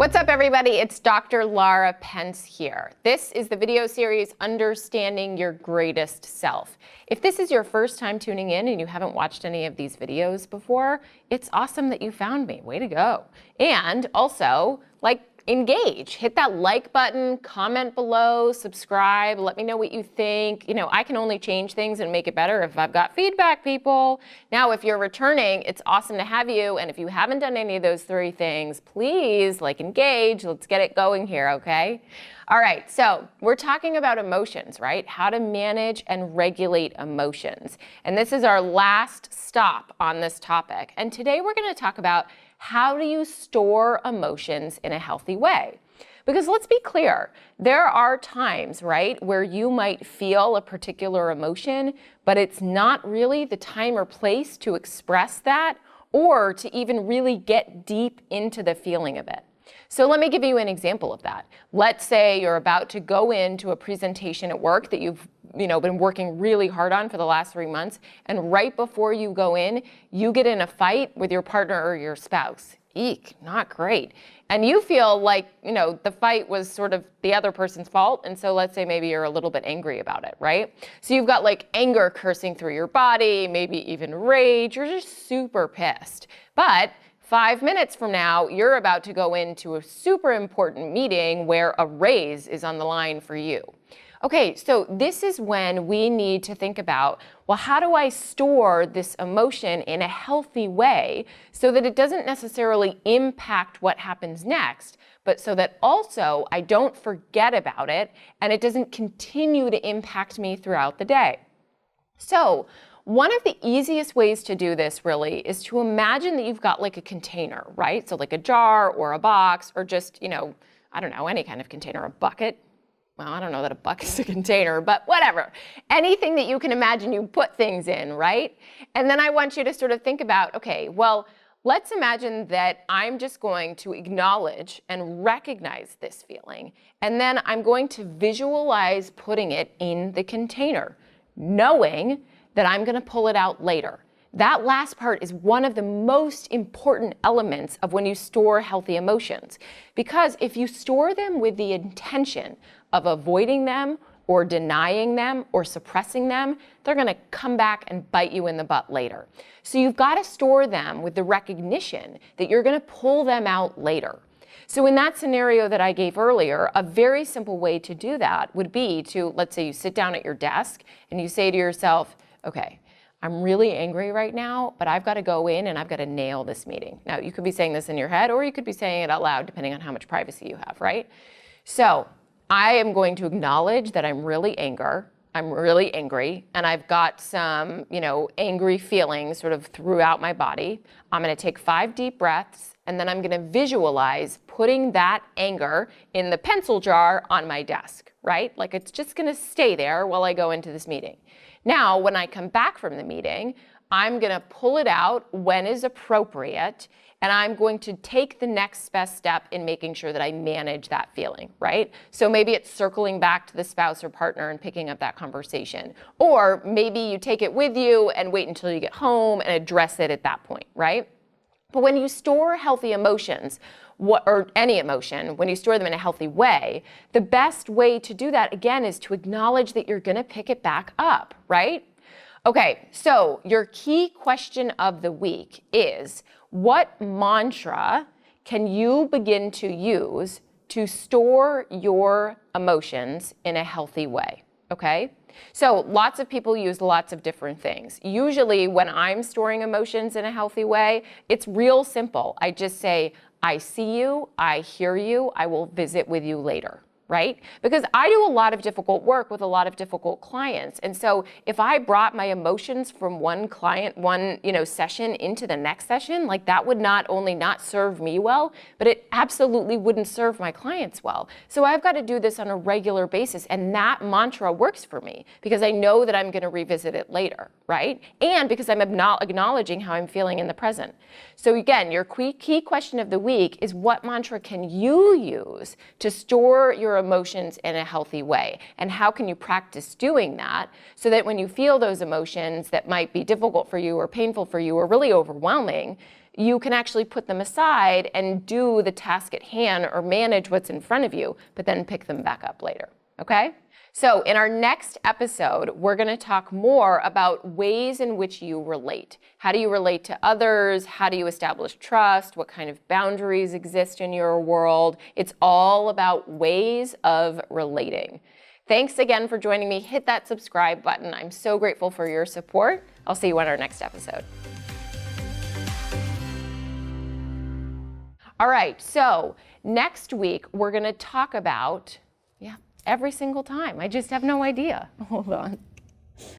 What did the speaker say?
What's up, everybody? It's Dr. Lara Pence here. This is the video series, Understanding Your Greatest Self. If this is your first time tuning in and you haven't watched any of these videos before, it's awesome that you found me. Way to go. And also, engage. Hit that like button, comment below, subscribe, let me know what you think. You know, I can only change things and make it better if I've got feedback, people. Now, if you're returning, it's awesome to have you. And if you haven't done any of those three things, please engage. Let's get it going here, okay? All right, so we're talking about emotions, right? How to manage and regulate emotions. And this is our last stop on this topic. And today we're going to talk about how do you store emotions in a healthy way? Because let's be clear, there are times, right, where you might feel a particular emotion, but it's not really the time or place to express that or to even really get deep into the feeling of it. So let me give you an example of that. Let's say you're about to go into a presentation at work that you've been working really hard on for the last 3 months, and right before you go in, you get in a fight with your partner or your spouse. Eek, not great. And you feel like, the fight was sort of the other person's fault, and so let's say maybe you're a little bit angry about it, right? So you've got anger coursing through your body, maybe even rage, you're just super pissed. But 5 minutes from now, you're about to go into a super important meeting where a raise is on the line for you. Okay, so this is when we need to think about, well, how do I store this emotion in a healthy way so that it doesn't necessarily impact what happens next, but so that also I don't forget about it and it doesn't continue to impact me throughout the day. So one of the easiest ways to do this really is to imagine that you've got a container, right? So a jar or a box or just, I don't know, any kind of container, a bucket. Well, I don't know that a bucket's a container, but whatever. Anything that you can imagine you put things in, right? And then I want you to sort of think about, okay, well, let's imagine that I'm just going to acknowledge and recognize this feeling. And then I'm going to visualize putting it in the container, knowing that I'm going to pull it out later. That last part is one of the most important elements of when you store healthy emotions. Because if you store them with the intention of avoiding them or denying them or suppressing them, they're going to come back and bite you in the butt later. So you've got to store them with the recognition that you're going to pull them out later. So in that scenario that I gave earlier, a very simple way to do that would be to, let's say you sit down at your desk and you say to yourself, okay, I'm really angry right now, but I've got to go in and I've got to nail this meeting. Now, you could be saying this in your head or you could be saying it out loud depending on how much privacy you have, right? So I am going to acknowledge that I'm really angry, and I've got some, angry feelings sort of throughout my body. I'm going to take 5 deep breaths, and then I'm going to visualize putting that anger in the pencil jar on my desk, right? It's just going to stay there while I go into this meeting. Now, when I come back from the meeting, I'm going to pull it out when is appropriate, and I'm going to take the next best step in making sure that I manage that feeling, right? So maybe it's circling back to the spouse or partner and picking up that conversation. Or maybe you take it with you and wait until you get home and address it at that point, right? But when you store healthy emotions, or any emotion, when you store them in a healthy way, the best way to do that, again, is to acknowledge that you're going to pick it back up, right? Okay, so your key question of the week is, what mantra can you begin to use to store your emotions in a healthy way? Okay? So lots of people use lots of different things. Usually when I'm storing emotions in a healthy way, it's real simple. I just say, I see you, I hear you, I will visit with you later. Right? Because I do a lot of difficult work with a lot of difficult clients. And so if I brought my emotions from one client, session into the next session, that would not only not serve me well, but it absolutely wouldn't serve my clients well. So I've got to do this on a regular basis. And that mantra works for me because I know that I'm going to revisit it later, right? And because I'm acknowledging how I'm feeling in the present. So again, your key question of the week is, what mantra can you use to store your emotions in a healthy way? And how can you practice doing that so that when you feel those emotions that might be difficult for you or painful for you or really overwhelming, you can actually put them aside and do the task at hand or manage what's in front of you, but then pick them back up later, okay? So in our next episode, we're going to talk more about ways in which you relate. How do you relate to others? How do you establish trust? What kind of boundaries exist in your world? It's all about ways of relating. Thanks again for joining me. Hit that subscribe button. I'm so grateful for your support. I'll see you on our next episode. All right, so next week we're going to talk about, every single time. I just have no idea. Hold on.